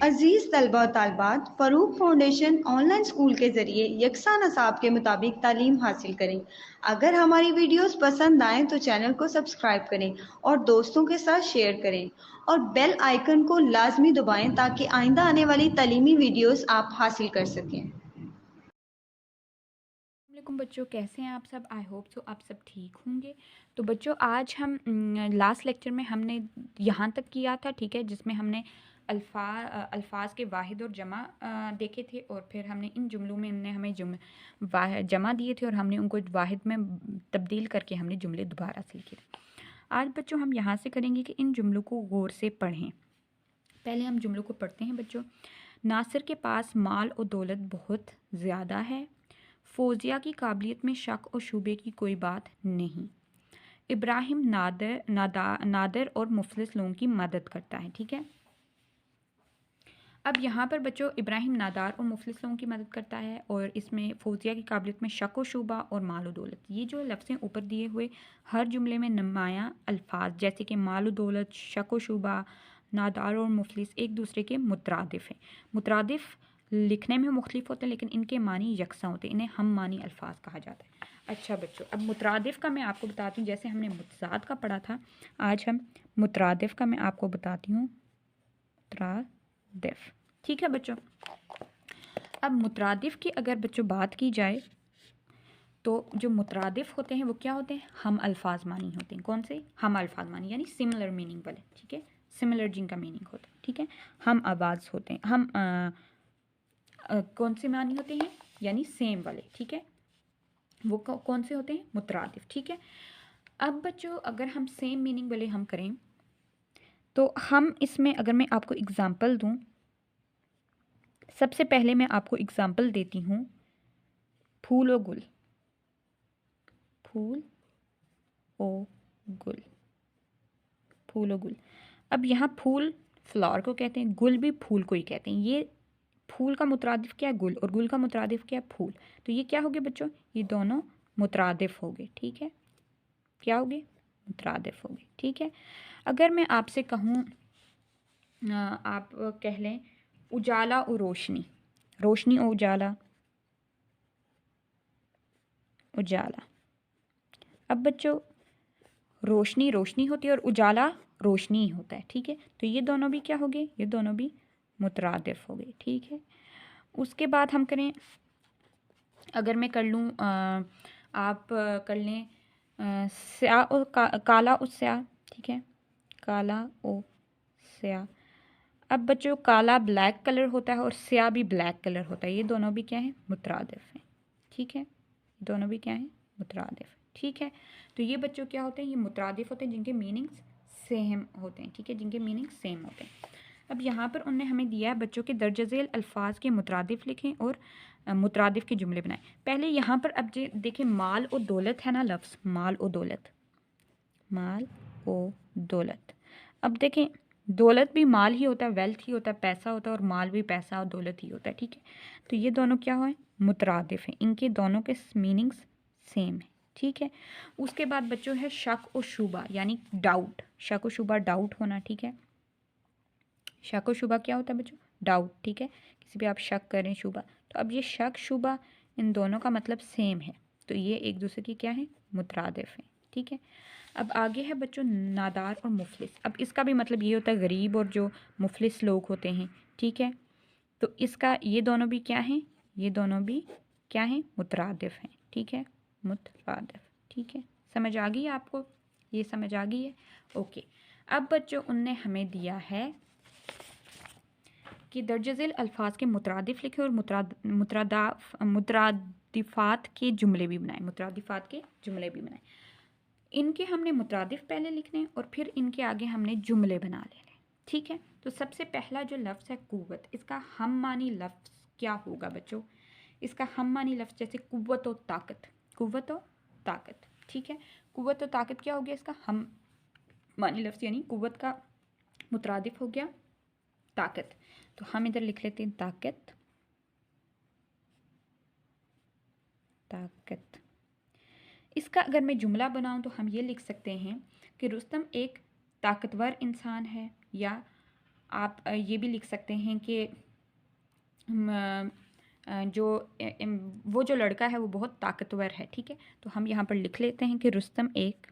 अजीज़ तलबा और तालिबात, Farooq foundation online school के ज़रिए यकसा नसाब के मुताबिक तालीम हासिल करें। अगर हमारी वीडियोस पसंद आएँ तो चैनल को सब्सक्राइब करें और दोस्तों के साथ शेयर करें और बेल आइकन को लाजमी दबाएं ताकि आइंदा आने वाली तालीमी वीडियोस आप हासिल कर सकें। वालेकुम बच्चों, कैसे हैं आप सब? आई होप सो आप सब ठीक होंगे। तो बच्चों, आज हम लास्ट लेक्चर में हमने यहाँ तक किया था, ठीक है, जिसमें हमने अल्फाज के वाहिद और जमा देखे थे, और फिर हमने इन जुमलों में इनने हमें जमा दिए थे और हमने उनको वाहिद में तब्दील करके हमने जुमले दोबारा सीखे थे। आज बच्चों हम यहाँ से करेंगे कि इन जुमलों को गौर से पढ़ें। पहले हम जुमलों को पढ़ते हैं बच्चों। नासिर के पास माल और दौलत बहुत ज़्यादा है। फौजिया की काबिलियत में शक और शुबे की कोई बात नहीं। इब्राहिम नादर और मुफलिस लोगों की मदद करता है, ठीक है। अब यहाँ पर बच्चों इब्राहिम नादार और मुफलिस लोगों की मदद करता है, और इसमें फौजिया की काबिलियत में शक व शुबा और माल व दौलत, ये जो लफ्ज़ें ऊपर दिए हुए हर जुमले में नुमायाँ अल्फाज जैसे कि माल व दौलत, शक व शुबा, नादार और मुफलिस एक दूसरे के मुतरादिफ हैं। मुतरादिफ लिखने में मुख्तलिफ होते हैं लेकिन इनके मानी यकसा होते हैं, इन्हें हम मानी अल्फाज कहा जाता है। अच्छा बच्चों, अब मुतरादिफ का मैं आपको बताती हूँ। जैसे हमने मुतज़ाद का पढ़ा था, आज हम मुतरादिफ का मैं आपको बताती हूँ। मुतरादिफ, ठीक है बच्चों। अब मुतरादिफ की अगर बच्चों बात की जाए तो जो मुतरादिफ होते हैं वो क्या होते हैं? हम अल्फाज मानी होते हैं। कौन से? हम अल्फाज मानी, यानी सिमिलर मीनिंग वाले, ठीक है। सिमिलर जिनका मीनिंग होता है, ठीक है। हम आवाज़ होते हैं, हम कौन से मानी होते हैं? यानी सेम वाले, ठीक है। वो कौन से होते हैं? मुतरादिफ, ठीक है। अब बच्चों अगर हम सेम मीनिंग वाले हम करें तो हम इसमें, अगर मैं आपको एग्जांपल दूं, सबसे पहले मैं आपको एग्जांपल देती हूँ फूल और गुल। फूल और गुल, फूल और गुल। अब यहाँ फूल फ्लावर को कहते हैं, गुल भी फूल को ही कहते हैं। ये फूल का मुतरादिफ क्या है? गुल, और गुल का मुतरादिफ क्या है? फूल। तो ये क्या हो गए बच्चों? ये दोनों मुतरादिफ हो गए, ठीक है। क्या हो गए? मुतरादिफ हो गए, ठीक है। अगर मैं आपसे कहूँ, आप कह लें उजाला और रोशनी, रोशनी और उजाला, उजाला। अब बच्चों रोशनी रोशनी होती है और उजाला रोशनी ही होता है, ठीक है। तो ये दोनों भी क्या हो गए? ये दोनों भी मुतरादिफ हो गए, ठीक है। उसके बाद हम करें, अगर मैं कर लूँ, आप कर लें स्या और काला और स्या, ठीक है। काला और स्या। अब बच्चों काला ब्लैक कलर होता है और स्या भी ब्लैक कलर होता है। ये दोनों भी क्या है? मुतरादिफ हैं, ठीक है। दोनों भी क्या है? मुतरादिफ, ठीक है। तो ये बच्चों क्या होते हैं? ये मुतरादिफ होते हैं जिनके मीनिंग्स सेम होते हैं, ठीक है, जिनके मीनिंग सेम होते हैं। अब यहाँ पर उन्होंने हमें दिया है बच्चों के दर्ज झेल अल्फाज के मुतरादिफ लिखें और मुतरादिफ के जुमले बनाएं। पहले यहाँ पर अब देखें, माल और दौलत है ना लफ्ज़, माल और दौलत, माल और दौलत। अब देखें, दौलत भी माल ही होता है, वेल्थ ही होता है, पैसा होता है, और माल भी पैसा और दौलत ही होता है, ठीक है। तो ये दोनों क्या हुए? मुतरादिफ हैं, इनके दोनों के मीनिंग्स सेम है, ठीक है। उसके बाद बच्चों है शक और शुबा, यानी डाउट। शक और शुबा डाउट होना, ठीक है। शक और शुबा क्या होता है बच्चों? डाउट, ठीक है। किसी भी आप शक करें, शुबा। तो अब ये शक शुबा, इन दोनों का मतलब सेम है, तो ये एक दूसरे की क्या है? मुतरादिफ है, ठीक है। अब आगे है बच्चों नादार और मुफलिस। अब इसका भी मतलब ये होता है गरीब और जो मुफलिस लोग होते हैं, ठीक है। तो इसका ये दोनों भी क्या हैं? ये दोनों भी क्या हैं? मुतरादिफ हैं, ठीक है। मुतरादिफ, ठीक है। समझ आ गई आपको? ये समझ आ गई है? ओके। अब बच्चों उनने हमें दिया है कि दर्ज झेल अल्फाज के मुतरादिफ लिखे और मुतरादिफात के जुमले भी बनाए, मुतरादिफात के जुमले भी बनाए। इनके हमने मुतरादिफ पहले लिखने और फिर इनके आगे हमने जुमले बना लेने, ठीक है। तो सबसे पहला जो लफ्ज़ है कुव्वत, इसका हम मानी लफ्ज़ क्या होगा बच्चों? इसका हम मानी लफ्ज़ जैसे कुव्वत और ताकत, कुव्वत और ताकत, ठीक है। कुव्वत और ताकत क्या हो गया? इसका हम मानी लफ्ज़, यानी कुव्वत का मुतरादिफ हो गया ताकत। तो हम इधर लिख लेते हैं ताकत, ताकत। इसका अगर मैं जुमला बनाऊं तो हम ये लिख सकते हैं कि रुस्तम एक ताकतवर इंसान है, या आप ये भी लिख सकते हैं कि वो जो लड़का है वो बहुत ताकतवर है, ठीक है। तो हम यहाँ पर लिख लेते हैं कि रुस्तम एक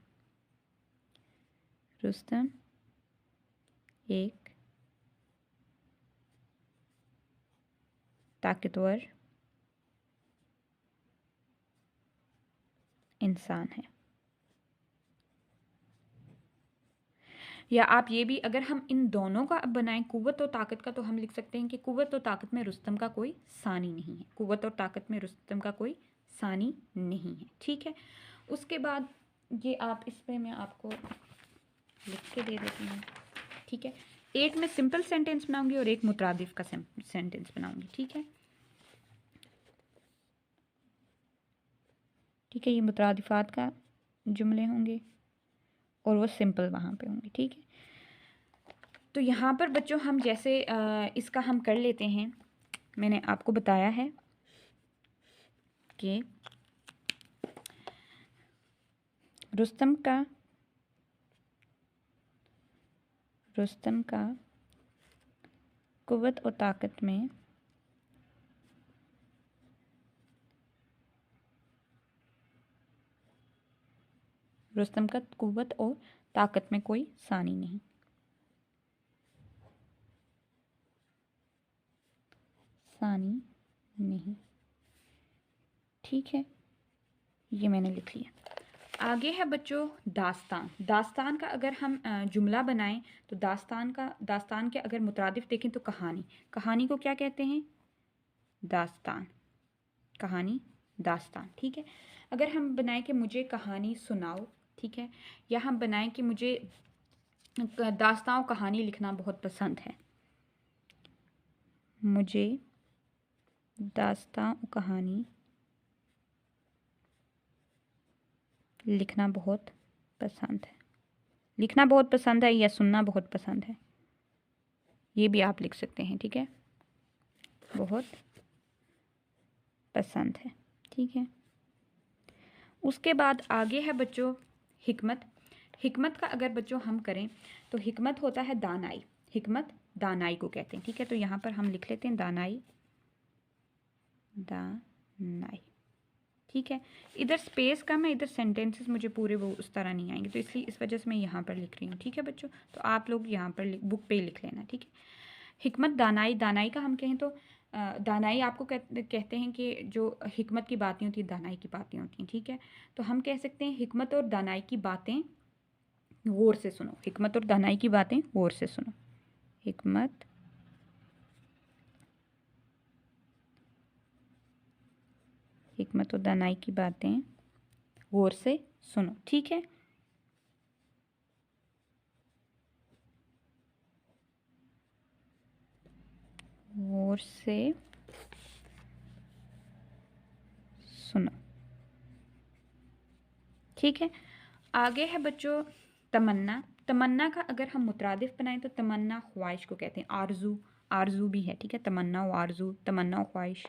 ताकतवर इंसान है। या आप ये भी, अगर हम इन दोनों का अब बनाएं कुव्वत और ताकत का, तो हम लिख सकते हैं कि कुव्वत और ताकत में रुस्तम का कोई सानी नहीं है। कुव्वत और ताकत में रुस्तम का कोई सानी नहीं है, ठीक है। उसके बाद ये आप इस पे मैं आपको लिख के दे देती हूँ, ठीक है। एक मैं सिंपल सेंटेंस बनाऊंगी और एक मुतरादिफ का सेंटेंस बनाऊंगी, ठीक है। ठीक है, ये मुतरादिफात का जुमले होंगे और वो सिंपल वहाँ पे होंगे, ठीक है। तो यहाँ पर बच्चों हम जैसे इसका हम कर लेते हैं। मैंने आपको बताया है कि रुस्तम का कुव्वत और ताकत में रुस्तम का कुव्वत और ताकत में कोई सानी नहीं। ठीक है, ये मैंने लिख लिया। आगे है बच्चों दास्तान। दास्तान का अगर हम जुमला बनाएं तो दास्तान के अगर मुतरादिफ देखें तो कहानी को क्या कहते हैं? दास्तान। कहानी, दास्तान, ठीक है। अगर हम बनाएं कि मुझे कहानी सुनाओ, ठीक है, या हम बनाएं कि मुझे दास्तान कहानी लिखना बहुत पसंद है, मुझे दास्तान कहानी लिखना बहुत पसंद है। लिखना बहुत पसंद है या सुनना बहुत पसंद है, ये भी आप लिख सकते हैं, ठीक है। बहुत पसंद है, ठीक है। उसके बाद आगे है बच्चों हिकमत। हिकमत का अगर बच्चों हम करें तो हिकमत होता है दानाई। हिकमत दानाई को कहते हैं, ठीक है। तो यहाँ पर हम लिख लेते हैं दानाई, ठीक है। इधर स्पेस कम है, इधर सेंटेंसेस मुझे पूरे वो उस तरह नहीं आएंगे, तो इसलिए इस वजह से मैं यहाँ पर लिख रही हूँ, ठीक है बच्चों। तो आप लोग यहाँ पर बुक पे लिख लेना, ठीक है। हिकमत दानाई। दानाई का हम कहें तो दानाई आपको कहते हैं कि जो हिकमत की बातें होती हैं दानाई की बातें होती हैं, ठीक है। तो हम कह सकते हैं हिकमत और दानाई की बातें गौर से सुनो। हिकमत और दानाई की बातें गौर से सुनो। हिकमत और दानाई की बातें गौर से सुनो, ठीक है। गौर से सुनो, ठीक है। आगे है बच्चों तमन्ना। तमन्ना का अगर हम मुतरादिफ बनाएं तो तमन्ना ख्वाहिश को कहते हैं। आरजू, आरजू भी है, ठीक है। तमन्ना और आरजू, तमन्ना और ख्वाहिश।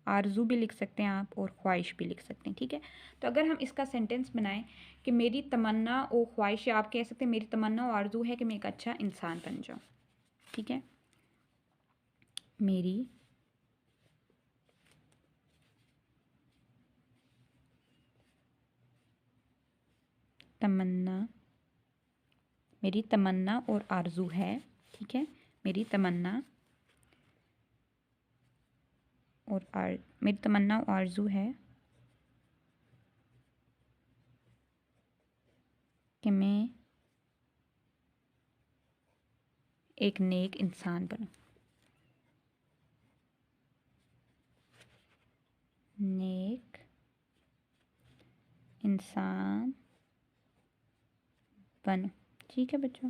आरजू भी लिख सकते हैं आप और ख्वाहिश भी लिख सकते हैं, ठीक है। तो अगर हम इसका सेंटेंस बनाएं कि मेरी तमन्ना और ख्वाहिश, या आप कह सकते हैं मेरी तमन्ना और आरजू है कि मैं एक अच्छा इंसान बन जाऊं, ठीक है। मेरी तमन्ना और आरजू है, ठीक है। मेरी तमन्ना और आरजू है कि मैं एक नेक इंसान बनूं। नेक इंसान बनूं, ठीक है बच्चों।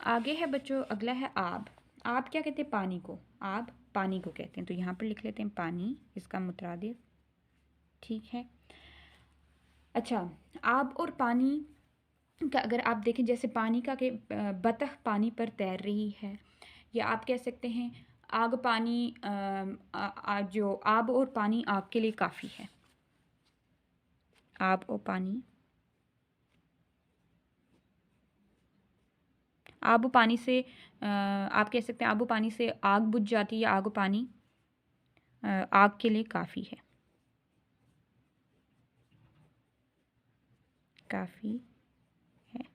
आगे है बच्चों, अगला है आब। आब क्या कहते हैं? पानी को। आब पानी को कहते हैं, तो यहाँ पर लिख लेते हैं पानी, इसका मुतरादिफ, ठीक है। अच्छा, आब और पानी का अगर आप देखें, जैसे पानी का कि बतख पानी पर तैर रही है, या आप कह सकते हैं आग पानी, जो आब और पानी आपके लिए काफ़ी है। आब और पानी आब पानी से आप कह सकते हैं आब पानी से आग बुझ जाती है, आग पानी आग के लिए काफ़ी है, काफ़ी है।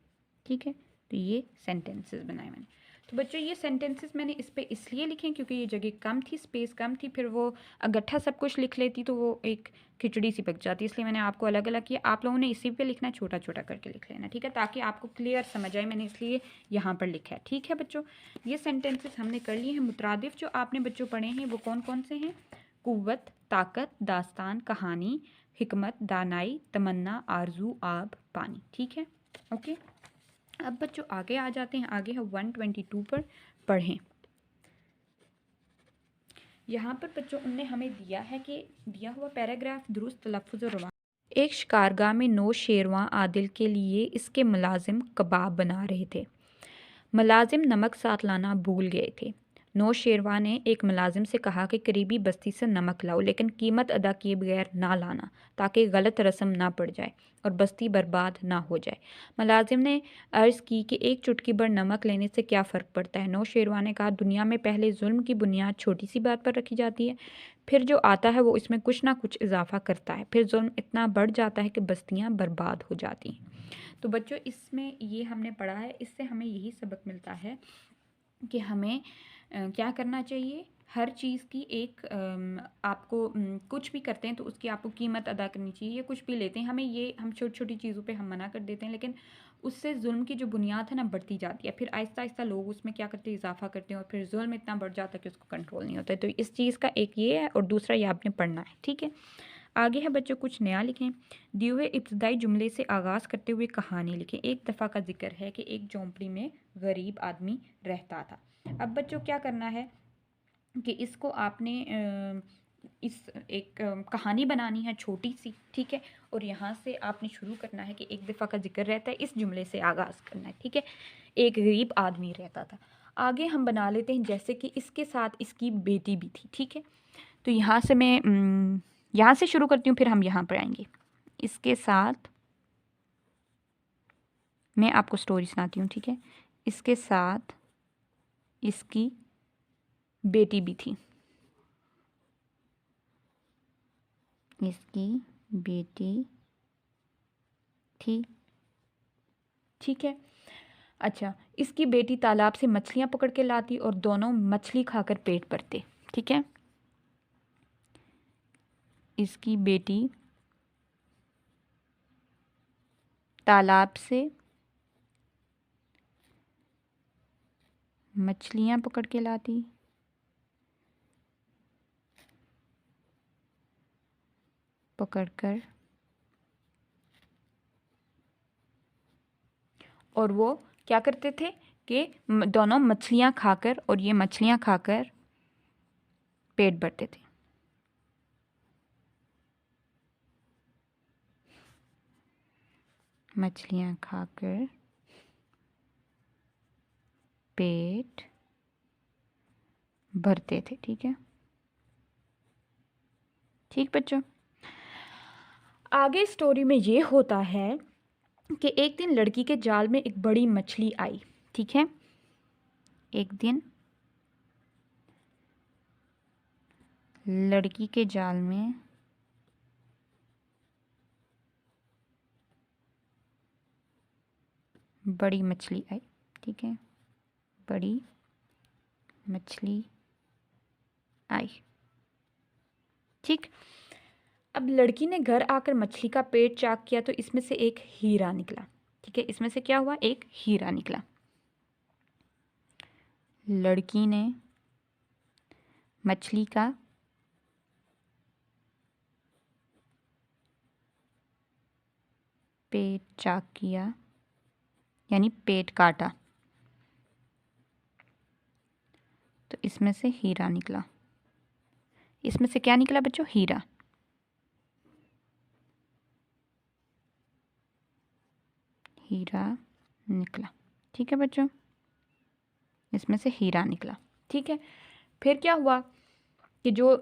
ठीक है, तो ये सेंटेंसेस बनाए मैंने। तो बच्चों ये सेंटेंसेस मैंने इस पे इसलिए लिखे क्योंकि ये जगह कम थी, स्पेस कम थी, फिर वो इकट्ठा सब कुछ लिख लेती तो वो एक खिचड़ी सी पक जाती, इसलिए मैंने आपको अलग अलग किया। आप लोगों ने इसी पे लिखना है, छोटा छोटा करके लिख लेना, ठीक है, ताकि आपको क्लियर समझ आए, मैंने इसलिए यहाँ पर लिखा है। ठीक है बच्चों, ये सेंटेंसेस हमने कर लिए हैं। मुतरादिफ जो आपने बच्चों पढ़े हैं वो कौन कौन से हैं? कुव्वत, ताकत, दास्तान, कहानी, हिकमत, दानाई, तमन्ना, आरजू, आब, पानी। ठीक है, ओके। अब बच्चों आगे आ जाते हैं, आगे है 122 पर पढ़ें। यहाँ पर बच्चों उनने हमें दिया है कि दिया हुआ पैराग्राफ दुरुस्त तलफ़ुज़ और रवान। एक शिकारगाह में 9 शेरवां आदिल के लिए इसके मुलाजिम कबाब बना रहे थे। मुलाजिम नमक साथ लाना भूल गए थे। 9 शेरवा ने एक मुलाजिम से कहा कि करीबी बस्ती से नमक लाओ, लेकिन कीमत अदा किए बगैर ना लाना ताकि गलत रस्म ना पड़ जाए और बस्ती बर्बाद ना हो जाए। मुलाजिम ने अर्ज़ की कि एक चुटकी भर नमक लेने से क्या फ़र्क पड़ता है? 9 शेरवा ने कहा, दुनिया में पहले जुल्म की बुनियाद छोटी सी बात पर रखी जाती है, फिर जो आता है वो इसमें कुछ ना कुछ इजाफा करता है, फिर जुल्म इतना बढ़ जाता है कि बस्तियाँ बर्बाद हो जाती हैं। तो बच्चों इसमें ये हमने पढ़ा है, इससे हमें यही सबक मिलता है कि हमें क्या करना चाहिए। हर चीज़ की एक आपको कुछ भी करते हैं तो उसकी आपको कीमत अदा करनी चाहिए, या कुछ भी लेते हैं हमें ये हम छोटी छोटी चीज़ों पे हम मना कर देते हैं, लेकिन उससे जुल्म की जो बुनियाद है ना बढ़ती जाती है, फिर आहिस्ता आहिस्ता लोग उसमें क्या करते हैं, इजाफा करते हैं, और फिर जुल्म इतना बढ़ जाता है कि उसको कंट्रोल नहीं होता है। तो इस चीज़ का एक ये है, और दूसरा ये आपने पढ़ना है। ठीक है, आगे है बच्चों कुछ नया लिखें। दिए हुए इब्तदाई जुमले से आगाज़ करते हुए कहानी लिखें। एक दफ़ा का जिक्र है कि एक झोंपड़ी में गरीब आदमी रहता था। अब बच्चों क्या करना है कि इसको आपने इस एक कहानी बनानी है छोटी सी, ठीक है, और यहाँ से आपने शुरू करना है कि एक दफ़ा का जिक्र रहता है, इस जुमले से आगाज़ करना है। ठीक है, एक गरीब आदमी रहता था। आगे हम बना लेते हैं जैसे कि इसके साथ इसकी बेटी भी थी। ठीक है, तो यहाँ से मैं यहाँ से शुरू करती हूँ, फिर हम यहाँ पर आएंगे। इसके साथ मैं आपको स्टोरी सुनाती हूँ। ठीक है, इसके साथ इसकी बेटी भी थी, इसकी बेटी थी। ठीक है, अच्छा, इसकी बेटी तालाब से मछलियाँ पकड़ के लाती और दोनों मछली खाकर पेट भरते। ठीक है, इसकी बेटी तालाब से मछलियाँ पकड़ के लाती, पकड़कर, और वो क्या करते थे कि दोनों मछलियाँ खाकर, और ये मछलियाँ खाकर पेट भरते थे। मछलियाँ खाकर पेट भरते थे। ठीक है, ठीक बच्चों, आगे स्टोरी में ये होता है कि एक दिन लड़की के जाल में एक बड़ी मछली आई। ठीक है, एक दिन लड़की के जाल में बड़ी मछली आई। ठीक है, बड़ी मछली आई। ठीक, अब लड़की ने घर आकर मछली का पेट चाक किया तो इसमें से एक हीरा निकला। ठीक है, इसमें से क्या हुआ, एक हीरा निकला। लड़की ने मछली का पेट चाक किया, यानी पेट काटा, तो इसमें से हीरा निकला। इसमें से क्या निकला बच्चों, हीरा। हीरा निकला। ठीक है बच्चों, इसमें से हीरा निकला। ठीक है, फिर क्या हुआ कि जो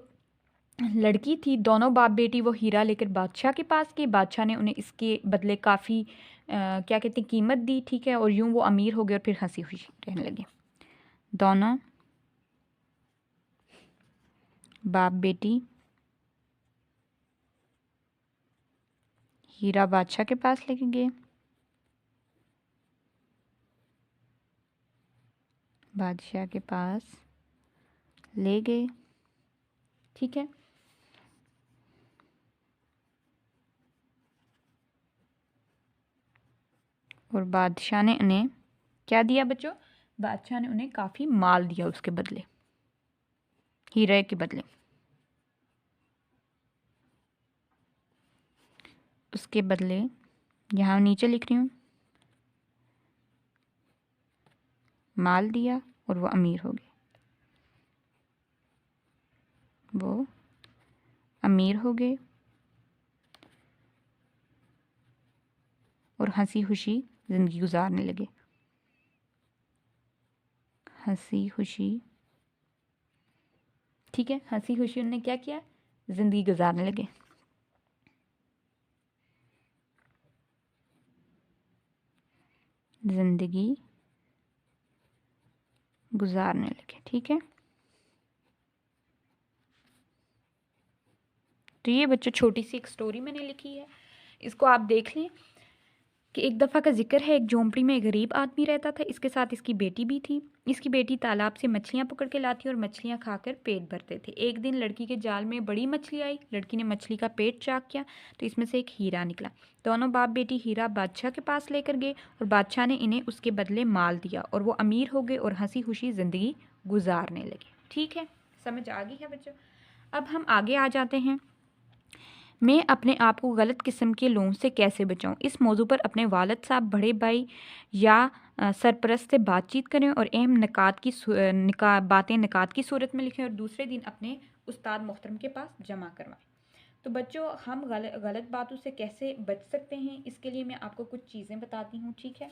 लड़की थी, दोनों बाप बेटी वो हीरा लेकर बादशाह के पास गए। बादशाह ने उन्हें इसके बदले काफ़ी क्या कहते हैं कीमत दी, ठीक है, और यूं वो अमीर हो गए और फिर हंसी खुशी रहने लगे। दोनों बाप बेटी हीरा बादशाह के पास लेके गए। बादशाह के पास ले गए, ठीक है। और बादशाह ने उन्हें क्या दिया बच्चों? बादशाह ने उन्हें काफ़ी माल दिया उसके बदले, हीरे के बदले। उसके बदले यहाँ नीचे लिख रही हूँ, माल दिया और वो अमीर हो गए। वो अमीर हो गए और हंसी खुशी ज़िंदगी गुजारने लगे। हंसी खुशी, ठीक है, हंसी खुशी उन्होंने क्या किया? ज़िंदगी गुजारने लगे। ज़िंदगी गुजारने लगे, ठीक है। तो ये बच्चों छोटी सी एक स्टोरी मैंने लिखी है, इसको आप देख लें कि एक दफ़ा का जिक्र है, एक झोंपड़ी में एक गरीब आदमी रहता था। इसके साथ इसकी बेटी भी थी। इसकी बेटी तालाब से मछलियाँ पकड़ के लाती और मछलियाँ खाकर पेट भरते थे। एक दिन लड़की के जाल में बड़ी मछली आई। लड़की ने मछली का पेट चाक किया तो इसमें से एक हीरा निकला। दोनों बाप बेटी हीरा बादशाह के पास लेकर गए और बादशाह ने इन्हें उसके बदले माल दिया और वो अमीर हो गए और हंसी खुशी ज़िंदगी गुजारने लगे। ठीक है, समझ आ गई है बच्चों? अब हम आगे आ जाते हैं। मैं अपने आप को गलत किस्म के लोगों से कैसे बचाऊं? इस मौजू पर अपने वालिद साहब, बड़े भाई या सरपरस्त से बातचीत करें और अहम बातें निकात की सूरत में लिखें और दूसरे दिन अपने उस्ताद मोहतरम के पास जमा करवाएं। तो बच्चों, हम गलत बातों से कैसे बच सकते हैं, इसके लिए मैं आपको कुछ चीज़ें बताती हूँ। ठीक है,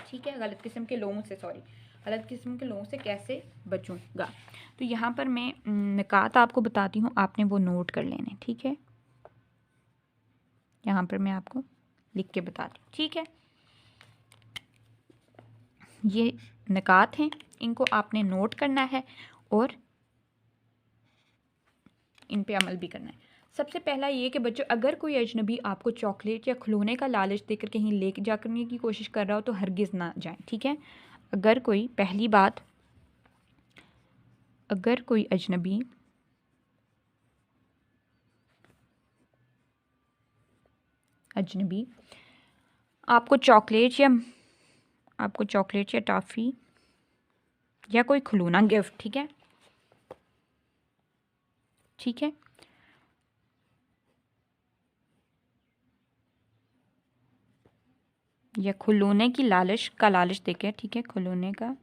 ठीक है, गलत किस्म के लोगों से कैसे बचूँगा। तो यहाँ पर मैं निकात आपको बताती हूँ, आपने वो नोट कर लेने। ठीक है, यहाँ पर मैं आपको लिख के बताती हूँ। ठीक है, ये निकात हैं, इनको आपने नोट करना है और इन पे अमल भी करना है। सबसे पहला ये कि बच्चों, अगर कोई अजनबी आपको चॉकलेट या खिलौने का लालच देकर कहीं ले जा करने की कोशिश कर रहा हो तो हरगिज़ ना जाएं। ठीक है, अगर कोई अजनबी आपको चॉकलेट या टॉफ़ी या कोई खिलौना गिफ्ट, ठीक है, या खिलौने की लालच देकर, ठीक है, खिलौने का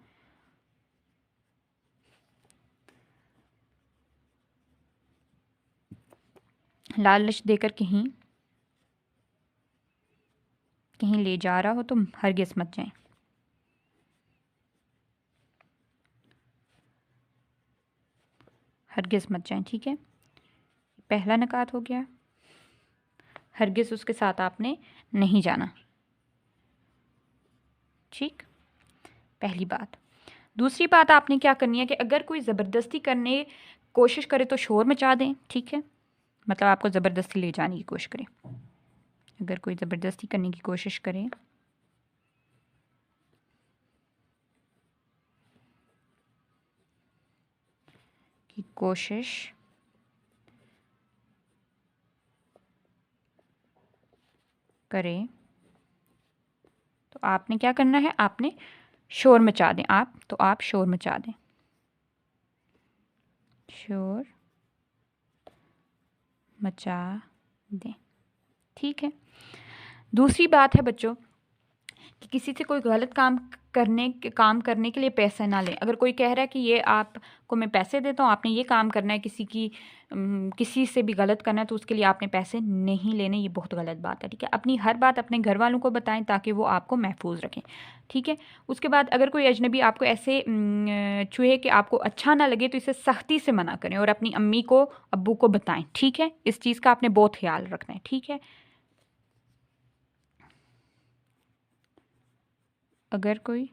लालच देकर कहीं ले जा रहा हो तो हरगिज़ मत जाएं। हरगिज़ मत जाएं, ठीक है, पहला निकात हो गया। हरगिज़ उसके साथ आपने नहीं जाना। ठीक, पहली बात। दूसरी बात आपने क्या करनी है कि अगर कोई ज़बरदस्ती करने कोशिश करे तो शोर मचा दें। ठीक है, मतलब आपको ज़बरदस्ती ले जाने की कोशिश करे। अगर कोई ज़बरदस्ती करने की कोशिश करे तो आपने क्या करना है? आपने शोर मचा दें। आप शोर मचा दें। शोर मचा दें, ठीक है। दूसरी बात है बच्चों कि किसी से कोई गलत काम काम करने के लिए पैसे ना लें। अगर कोई कह रहा है कि ये आपको मैं पैसे देता हूँ, आपने ये काम करना है, किसी से भी गलत करना है, तो उसके लिए आपने पैसे नहीं लेने, ये बहुत गलत बात है। ठीक है, अपनी हर बात अपने घर वालों को बताएं ताकि वो आपको महफूज रखें। ठीक है, उसके बाद अगर कोई अजनबी आपको ऐसे छुए कि आपको अच्छा ना लगे, तो इसे सख्ती से मना करें और अपनी अम्मी को अब्बू को बताएं। ठीक है, इस चीज़ का आपने बहुत ख्याल रखना है। ठीक है, अगर कोई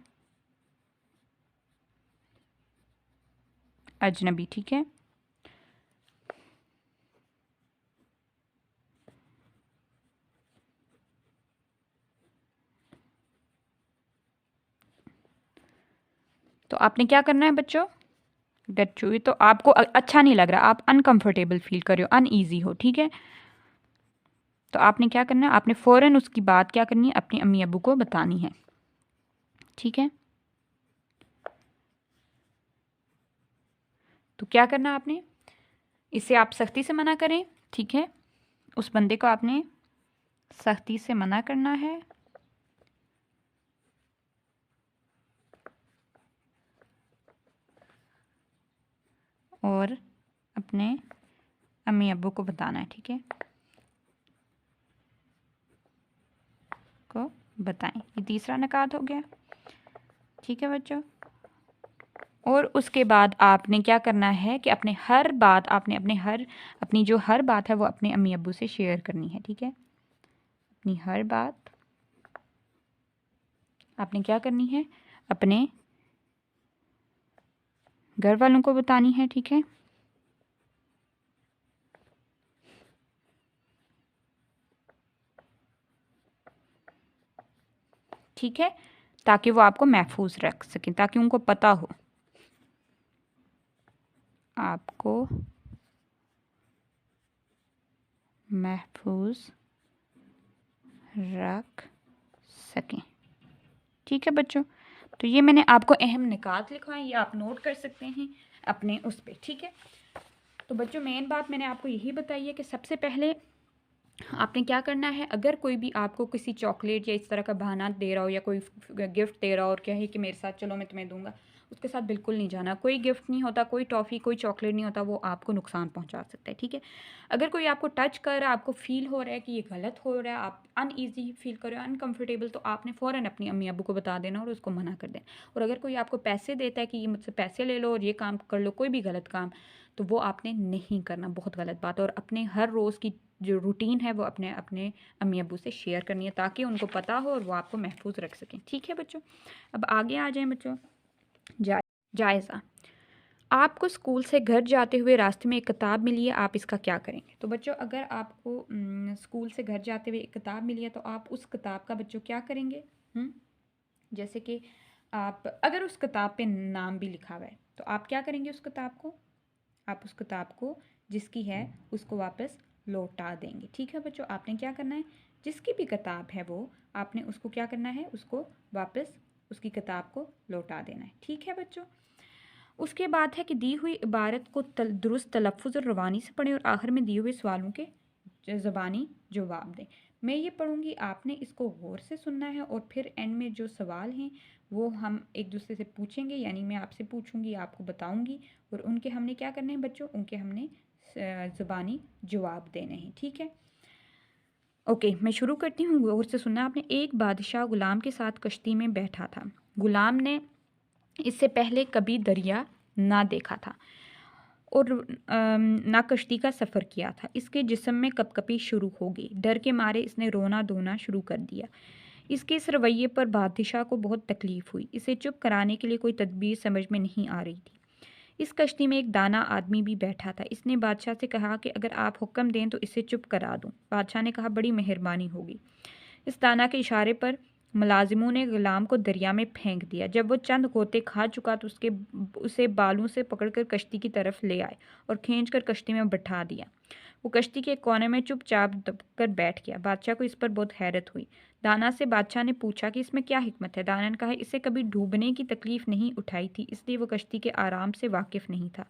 अजनबी, ठीक है, तो आपने क्या करना है बच्चों, गेट छुई तो आपको अच्छा नहीं लग रहा, आप अनकंफर्टेबल फील कर रहे हो, अनईजी हो। ठीक है, तो आपने क्या करना है, आपने फ़ौरन उसकी बात क्या करनी है, अपनी अम्मी अब्बू को बतानी है। ठीक है, तो क्या करना आपने, इसे आप सख्ती से मना करें। ठीक है, उस बंदे को आपने सख्ती से मना करना है और अपने अम्मी अब्बू को बताना है। ठीक है, को बताएं, ये तीसरा निकात हो गया। ठीक है बच्चों, और उसके बाद आपने क्या करना है कि अपने हर बात आपने अपनी जो हर बात है वो अपने अम्मी अब्बू से शेयर करनी है। ठीक है, अपनी हर बात आपने क्या करनी है, अपने घर वालों को बतानी है। ठीक है, ठीक है, ताकि वो आपको महफूज रख सकें, ताकि उनको पता हो आपको महफूज रख सकें। ठीक है बच्चों, तो ये मैंने आपको अहम निकात लिखवाए, ये आप नोट कर सकते हैं अपने उस पर। ठीक है, तो बच्चों मेन बात मैंने आपको यही बताई है कि सबसे पहले आपने क्या करना है, अगर कोई भी आपको किसी चॉकलेट या इस तरह का बहाना दे रहा हो या कोई गिफ्ट दे रहा हो और कहे कि मेरे साथ चलो मैं तुम्हें दूंगा, उसके साथ बिल्कुल नहीं जाना। कोई गिफ्ट नहीं होता, कोई टॉफ़ी कोई चॉकलेट नहीं होता, वो आपको नुकसान पहुंचा सकता है। ठीक है, अगर कोई आपको टच कर रहा है, आपको फील हो रहा है कि ये गलत हो रहा है, आप अनईजी फील कर रहे हो, अनकंफर्टेबल, तो आपने फ़ौरन अपनी अम्मी अब्बू को बता देना और उसको मना कर देना। और अगर कोई आपको पैसे देता है कि ये मुझसे पैसे ले लो और ये काम कर लो, कोई भी गलत काम, तो वो आपने नहीं करना, बहुत गलत बात है। और अपने हर रोज़ की जो रूटीन है वो अपने अपने अम्मी अब्बू से शेयर करनी है ताकि उनको पता हो और वो आपको महफूज रख सकें। ठीक है बच्चों, अब आगे आ जाएं बच्चों। जायज़ा, आपको स्कूल से घर जाते हुए रास्ते में एक किताब मिली है, आप इसका क्या करेंगे। तो बच्चों अगर आपको स्कूल से घर जाते हुए एक किताब मिली है तो आप उस किताब का बच्चों क्या करेंगे। जैसे कि आप अगर उस किताब पे नाम भी लिखा हुआ है तो आप क्या करेंगे, उस किताब को, आप उस किताब को जिसकी है उसको वापस लौटा देंगे। ठीक है बच्चों, आपने क्या करना है, जिसकी भी किताब है वो आपने उसको क्या करना है, उसको वापस उसकी किताब को लौटा देना है। ठीक है बच्चों, उसके बाद है कि दी हुई इबारत को दुरुस्त तलफ़ुज़ और रवानी से पढ़ें और आखिर में दिए हुए सवालों के ज़बानी जवाब दें। मैं ये पढ़ूंगी, आपने इसको गौर से सुनना है और फिर एंड में जो सवाल हैं वो हम एक दूसरे से पूछेंगे, यानी मैं आपसे पूछूंगी, आपको बताऊंगी और उनके हमने क्या करने हैं बच्चों, उनके हमने ज़बानी जवाब देने हैं। ठीक है, ओके मैं शुरू करती हूँ, गौर से सुनना आपने। एक बादशाह गुलाम के साथ कश्ती में बैठा था। गुलाम ने इससे पहले कभी दरिया ना देखा था और ना कश्ती का सफ़र किया था। इसके जिस्म में कपकपी शुरू हो गई, डर के मारे इसने रोना धोना शुरू कर दिया। इसके इस रवैये पर बादशाह को बहुत तकलीफ़ हुई। इसे चुप कराने के लिए कोई तदबीर समझ में नहीं आ रही थी। इस कश्ती में एक दाना आदमी भी बैठा था। इसने बादशाह से कहा कि अगर आप हुक्म दें तो इसे चुप करा दूं। बादशाह ने कहा बड़ी मेहरबानी होगी। इस दाना के इशारे पर मुलाजिमों ने गुलाम को दरिया में फेंक दिया। जब वो चंद गोते खा चुका तो उसे बालों से पकड़कर कश्ती की तरफ ले आए और खींचकर कश्ती में बैठा दिया। वो कश्ती के कोने में चुपचाप दबकर बैठ गया। बादशाह को इस पर बहुत हैरत हुई। दाना से बादशाह ने पूछा कि इसमें क्या हिकमत है। दाना ने कहा इसे कभी डूबने की तकलीफ नहीं उठाई थी, इसलिए वो कश्ती के आराम से वाकिफ नहीं था।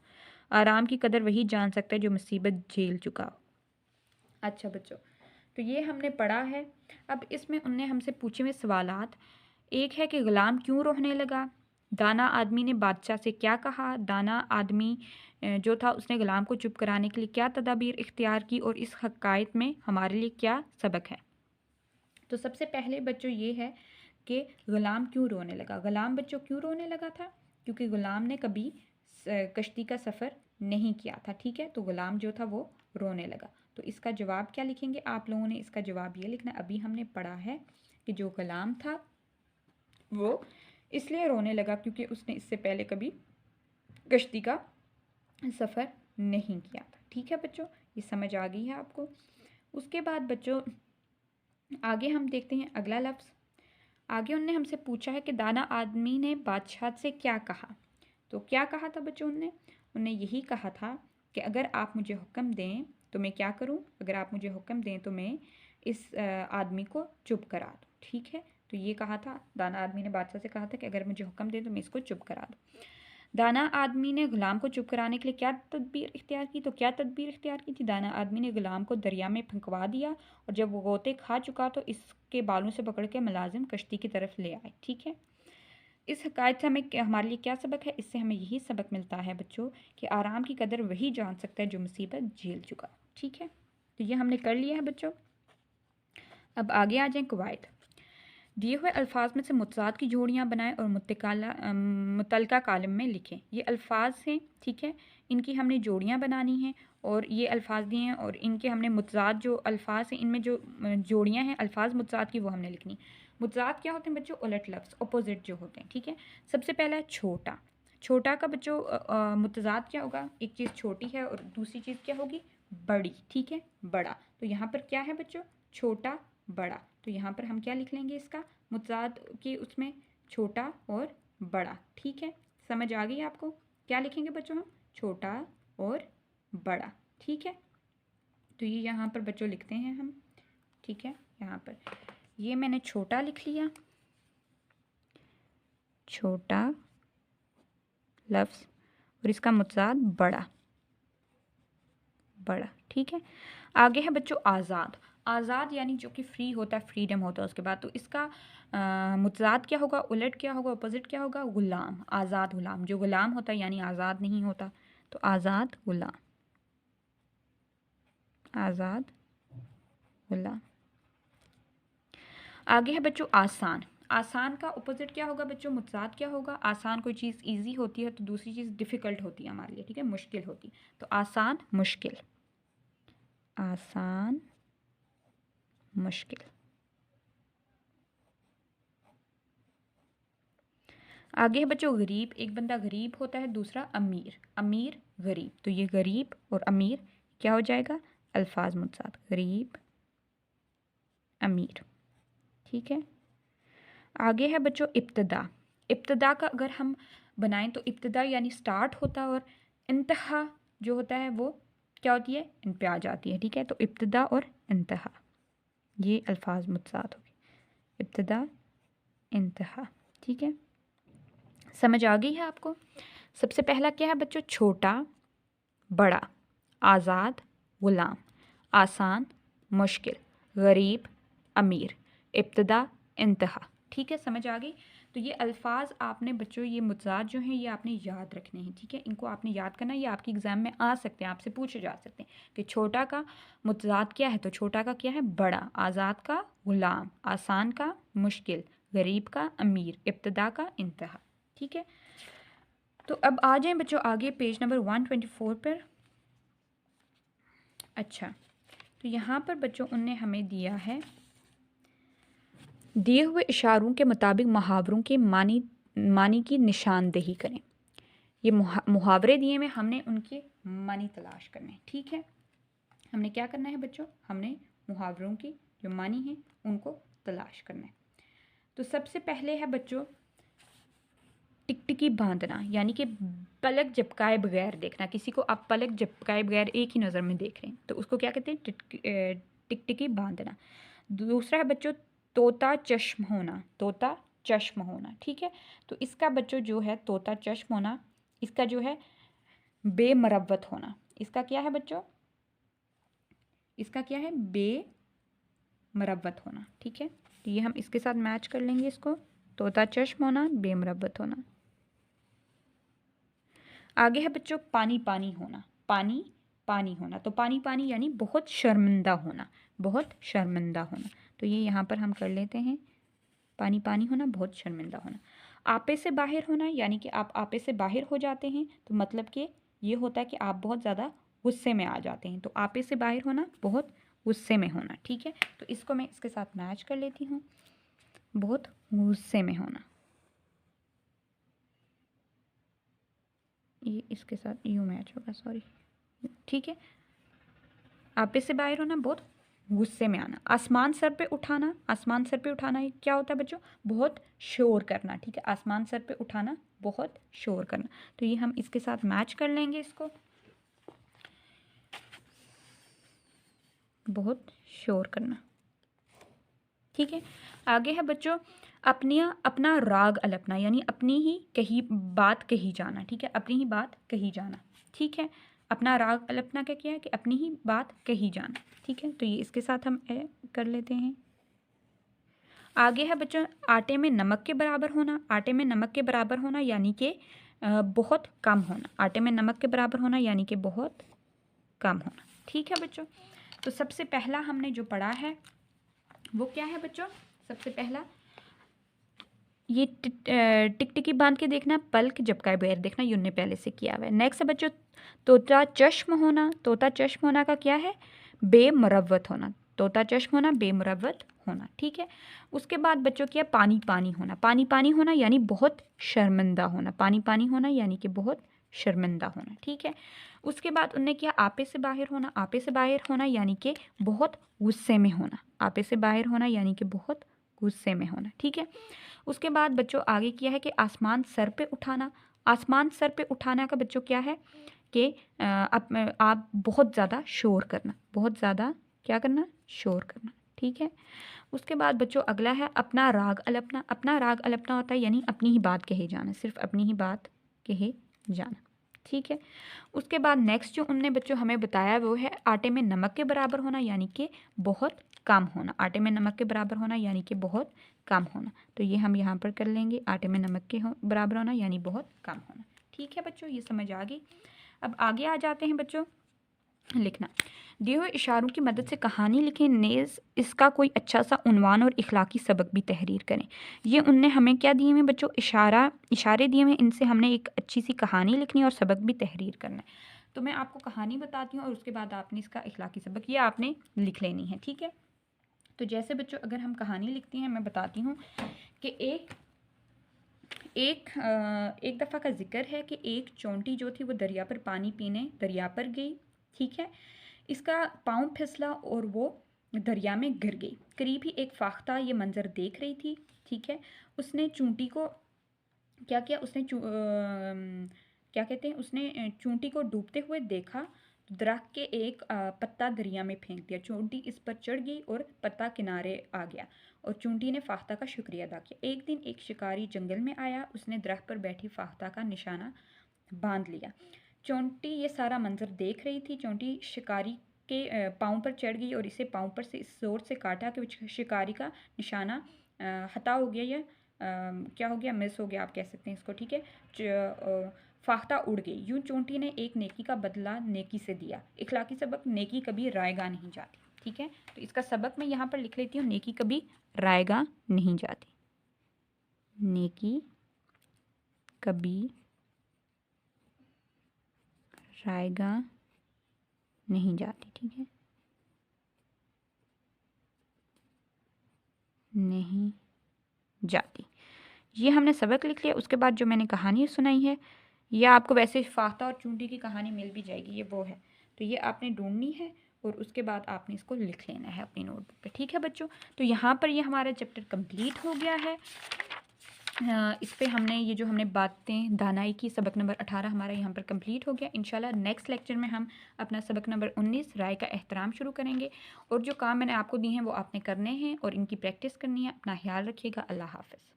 आराम की कदर वही जान सकता है जो मुसीबत झेल चुका हो। अच्छा बच्चों, तो ये हमने पढ़ा है। अब इसमें उनने हमसे पूछे हुए सवालात एक है कि गुलाम क्यों रोने लगा, दाना आदमी ने बादशाह से क्या कहा, दाना आदमी जो था उसने गुलाम को चुप कराने के लिए क्या तदाबीर इख्तियार की, और इस हकायत में हमारे लिए क्या सबक है। तो सबसे पहले बच्चों ये है कि गुलाम क्यों रोने लगा। गुलाम बच्चों क्यों रोने लगा था, क्योंकि गुलाम ने कभी कश्ती का सफ़र नहीं किया था, ठीक है। तो गुलाम जो था वो रोने लगा। तो इसका जवाब क्या लिखेंगे आप लोगों ने, इसका जवाब ये लिखना, अभी हमने पढ़ा है कि जो गुलाम था वो इसलिए रोने लगा क्योंकि उसने इससे पहले कभी कश्ती का सफ़र नहीं किया था, ठीक है बच्चों, ये समझ आ गई है आपको। उसके बाद बच्चों आगे हम देखते हैं अगला लफ्ज़। आगे उनने हमसे पूछा है कि दाना आदमी ने बादशाह से क्या कहा। तो क्या कहा था बच्चों उनने यही कहा था कि अगर आप मुझे हुक्म दें तो मैं क्या करूं, अगर आप मुझे हुक्म दें तो मैं इस आदमी को चुप करा दूं, ठीक है। तो ये कहा था, दाना आदमी ने बादशाह से कहा था कि अगर मुझे हुक्म दें तो मैं इसको चुप करा दूं। दाना आदमी ने गुलाम को चुप कराने के लिए क्या तदबीर इख्तियार की, तो क्या तदबीर इख्तियार की थी, दाना आदमी ने गुलाम को दरिया में फेंकवा दिया और जब वो गोते खा चुका तो इसके बालों से पकड़ के मुलाजिम कश्ती की तरफ ले आए, ठीक है। इस हकायत से हमें हमारे लिए क्या सबक है, इससे हमें यही सबक मिलता है बच्चों कि आराम की कदर वही जान सकता है जो मुसीबत झेल चुका, ठीक है। तो ये हमने कर लिया है बच्चों। अब आगे आ जाएं कवायद। दिए हुए अल्फाज में से मुतज़ाद की जोड़ियाँ बनाएं और मुतलका कालम में लिखें। ये अल्फाज हैं, ठीक है, इनकी हमने जोड़ियाँ बनानी हैं और ये अल्फाज दिए हैं और इनके हमने मुतज़ाद जो अल्फाज हैं इनमें जो जोड़ियाँ हैं अल्फाज मुतज़ाद की वो हमने लिखनी। मुतज़ाद क्या होते हैं बच्चों, उलट लफ्ज़, अपोजिट जो होते हैं, ठीक है। सबसे पहला है छोटा। छोटा का बच्चों मुतज़ाद क्या होगा, एक चीज़ छोटी है और दूसरी चीज़ क्या होगी, बड़ी, ठीक है, बड़ा। तो यहाँ पर क्या है बच्चों, छोटा बड़ा। तो यहाँ पर हम क्या लिख लेंगे, इसका मुतज़ाद की उसमें छोटा और बड़ा, ठीक है। समझ आ गई आपको, क्या लिखेंगे बच्चों हम, छोटा और बड़ा, ठीक है। तो ये यहाँ पर बच्चों लिखते हैं हम, ठीक है। यहाँ पर ये मैंने छोटा लिख लिया, छोटा लफ्ज़, और इसका मुतज़ाद बड़ा, बड़ा, ठीक है। आगे है बच्चों आज़ाद। आज़ाद यानी जो कि फ्री होता है, फ्रीडम होता है उसके बाद। तो इसका मुतज़ाद क्या होगा, उलट क्या होगा, अपोजिट क्या होगा, गुलाम। आज़ाद गुलाम, जो गुलाम होता है यानी आज़ाद नहीं होता, तो आज़ाद गुलाम, आज़ाद गुलाम। आगे है बच्चों आसान। आसान का अपोजिट क्या होगा बच्चों, मुतज़ाद क्या होगा, आसान कोई चीज़ इजी होती है तो दूसरी चीज़ डिफ़िकल्ट होती है हमारे लिए, ठीक है, मुश्किल होती है। तो आसान मुश्किल, आसान मुश्किल। आगे है बच्चों गरीब। एक बंदा गरीब होता है, दूसरा अमीर, अमीर गरीब। तो ये गरीब और अमीर क्या हो जाएगा, अल्फाज मुतज़ाद, गरीब अमीर, ठीक है। आगे है बच्चों इब्तदा। इब्तदा का अगर हम बनाएं तो इब्तदा यानी स्टार्ट होता है और इंतहा जो होता है वो क्या होती है, इन पे आ जाती है, ठीक है। तो इब्तदा और इंतहा ये अल्फाज मुतज़ाद हो गए, इब्तदा इंतहा, ठीक है। समझ आ गई है आपको। सबसे पहला क्या है बच्चों, छोटा बड़ा, आज़ाद गुलाम, आसान मुश्किल, गरीब अमीर, इब्तदा इंतहा, ठीक है, समझ आ गई। तो ये अल्फाज आपने बच्चों, ये मुतज़ाद जो हैं ये आपने याद रखने हैं, ठीक है। इनको आपने याद करना, ये आपके एग्ज़ाम में आ सकते हैं, आपसे पूछे जा सकते हैं कि छोटा का मुतज़ाद क्या है। तो छोटा का क्या है, बड़ा, आज़ाद का गुलाम, आसान का मुश्किल, गरीब का अमीर, इब्तदा का इंतहा, ठीक है। तो अब आ जाएं बच्चों आगे पेज नंबर 124 पर। अच्छा, तो यहाँ पर बच्चों उनने हमें दिया है, दिए हुए इशारों के मुताबिक मुहावरों के मानी की निशानदेही करें। ये मुहावरे दिए में हमने उनके मानी तलाश करने हैं, ठीक है। हमने क्या करना है बच्चों, हमने मुहावरों की जो मानी है उनको तलाश करना है। तो सबसे पहले है बच्चों टिकटिकी बांधना, यानी कि पलक झपकाए बगैर देखना। किसी को आप पलक झपकाए बगैर एक ही नज़र में देख रहे हैं तो उसको क्या कहते हैं, टिकटिकी बांधना। दूसरा है बच्चों तोता चश्म होना, तोता चश्म होना, ठीक है। तो इसका बच्चों जो है तोता चश्म होना, इसका जो है बेमरवत होना। इसका क्या है बच्चों, इसका क्या है, बेमरवत होना, ठीक है। तो ये हम इसके साथ मैच कर लेंगे इसको। तोता चश्म होना, बेमुरव्वत होना। आगे है बच्चों पानी पानी होना, पानी पानी होना। तो पानी पानी यानी बहुत शर्मिंदा होना, बहुत शर्मिंदा होना। तो ये यहाँ पर हम कर लेते हैं, पानी पानी होना, बहुत शर्मिंदा होना। आपे से बाहर होना यानी कि आप आपे से बाहर हो जाते हैं, तो मतलब कि ये होता है कि आप बहुत ज़्यादा गुस्से में आ जाते हैं। तो आपे से बाहर होना, बहुत गुस्से में होना। ठीक है, तो इसको मैं इसके साथ मैच कर लेती हूँ, बहुत गुस्से में होना। ये इसके साथ यूँ मैच होगा, सॉरी। ठीक है, आपे से बाहर होना, बहुत गुस्से में आना। आसमान सर पे उठाना, आसमान सर पे उठाना ये क्या होता है बच्चों? बहुत शोर करना। ठीक है, आसमान सर पे उठाना, बहुत शोर करना। तो ये हम इसके साथ मैच कर लेंगे इसको, बहुत शोर करना। ठीक है, आगे है बच्चों अपना राग अलपना यानी अपनी ही कही बात कही जाना। ठीक है, अपनी ही बात कही जाना। ठीक है, अपना राग अलपना क्या किया है कि अपनी ही बात कही जाना। ठीक है, तो ये इसके साथ हम कर लेते हैं। आगे है बच्चों आटे में नमक के बराबर होना। आटे में नमक के बराबर होना यानी कि बहुत कम होना। आटे में नमक के बराबर होना यानी कि बहुत कम होना। ठीक है बच्चों, तो सबसे पहला हमने जो पढ़ा है वो क्या है बच्चों? सबसे पहला ये टिकटिकी बांध के देखना, पलक झपकाए बगैर देखना, ये उन्होंने पहले से किया हुआ है। नेक्स्ट है बच्चों तोता चश्म होना। तोता चश्म होना का क्या है? बेमुरव्वत होना। तोता चश्म होना, बेमुरव्वत होना। ठीक है, उसके बाद बच्चों क्या? पानी पानी होना। पानी पानी होना यानी बहुत शर्मिंदा होना। पानी पानी होना यानी कि बहुत शर्मिंदा होना। ठीक है, उसके बाद उनने किया आपे से बाहर होना। आपे से बाहर होना यानी कि बहुत गुस्से में होना। आपे से बाहर होना यानी कि बहुत गुस्से में होना। ठीक है, उसके बाद बच्चों आगे किया है कि आसमान सर पे उठाना। आसमान सर पे उठाना का बच्चों क्या है कि आप बहुत ज़्यादा शोर करना, बहुत ज़्यादा क्या करना? शोर करना। ठीक है, उसके बाद बच्चों अगला है अपना राग अलपना। अपना राग अलपना होता है यानी अपनी ही बात कहे जाना, सिर्फ अपनी ही बात कहे जाना। ठीक है, उसके बाद नेक्स्ट जो उनने बच्चों हमें बताया वो है आटे में नमक के बराबर होना यानी कि बहुत कम होना। आटे में नमक के बराबर होना यानी कि बहुत कम होना। तो ये हम यहाँ पर कर लेंगे, आटे में नमक के बराबर होना यानी बहुत कम होना। ठीक है बच्चों, ये समझ आ गई। अब आगे आ जाते हैं बच्चों लिखना। दिए हुए इशारों की मदद से कहानी लिखें, नेज़ इसका कोई अच्छा सा उन्वान और इखलाकी सबक भी तहरीर करें। ये उनने हमें क्या दिए हैं बच्चों? इशारे दिए हैं, इनसे हमने एक अच्छी सी कहानी लिखनी है और सबक भी तहरीर करना है। तो मैं आपको कहानी बताती हूँ और उसके बाद आपने इसका इखलाकी सबक ये आपने लिख लेनी है। ठीक है, तो जैसे बच्चों अगर हम कहानी लिखती हैं, मैं बताती हूँ कि एक दफ़ा का जिक्र है कि एक चोंटी जो थी वो दरिया पर पानी पीने दरिया पर गई। ठीक है, इसका पाँव फिसला और वो दरिया में गिर गई। करीब ही एक फाख्ता ये मंजर देख रही थी। ठीक है, उसने चूंटी को क्या किया? क्या कहते हैं, उसने चूंटी को डूबते हुए देखा। दरख्त के एक पत्ता दरिया में फेंक दिया। चूंटी इस पर चढ़ गई और पत्ता किनारे आ गया और चूंटी ने फाख्ता का शुक्रिया अदा किया। एक दिन एक शिकारी जंगल में आया, उसने दरख्त पर बैठी फाख्ता का निशाना बांध लिया। चोंटी ये सारा मंजर देख रही थी। चोंटी शिकारी के पाँव पर चढ़ गई और इसे पाँव पर से इस जोर से काटा कि शिकारी का निशाना हता हो गया या क्या हो गया? मिस हो गया, आप कह सकते हैं इसको। ठीक है, फाख्ता उड़ गई। यूं चोंटी ने एक नेकी का बदला नेकी से दिया। इखलाकी सबक, नेकी कभी रायगा नहीं जाती। ठीक है, तो इसका सबक मैं यहाँ पर लिख लेती हूँ, नेकी कभी रायगा नहीं जाती। नेकी कभी रायगा नहीं जाती। ठीक है, नहीं जाती। ये हमने सबक लिख लिया। उसके बाद जो मैंने कहानी सुनाई है ये आपको वैसे फाख्ता और चूंटी की कहानी मिल भी जाएगी, ये वो है। तो ये आपने ढूंढनी है और उसके बाद आपने इसको लिख लेना है अपनी नोटबुक पे। ठीक है बच्चों, तो यहाँ पर ये हमारा चैप्टर कंप्लीट हो गया है। इस पे हमने ये जो हमने बातें दानाई की, सबक नंबर 18 हमारा यहाँ पर कंप्लीट हो गया। इंशाल्लाह नेक्स्ट लेक्चर में हम अपना सबक नंबर 19 राय का एहतराम शुरू करेंगे। और जो काम मैंने आपको दिए हैं वो आपने करने हैं और इनकी प्रैक्टिस करनी है। अपना ख्याल रखिएगा। अल्लाह हाफ़िज़।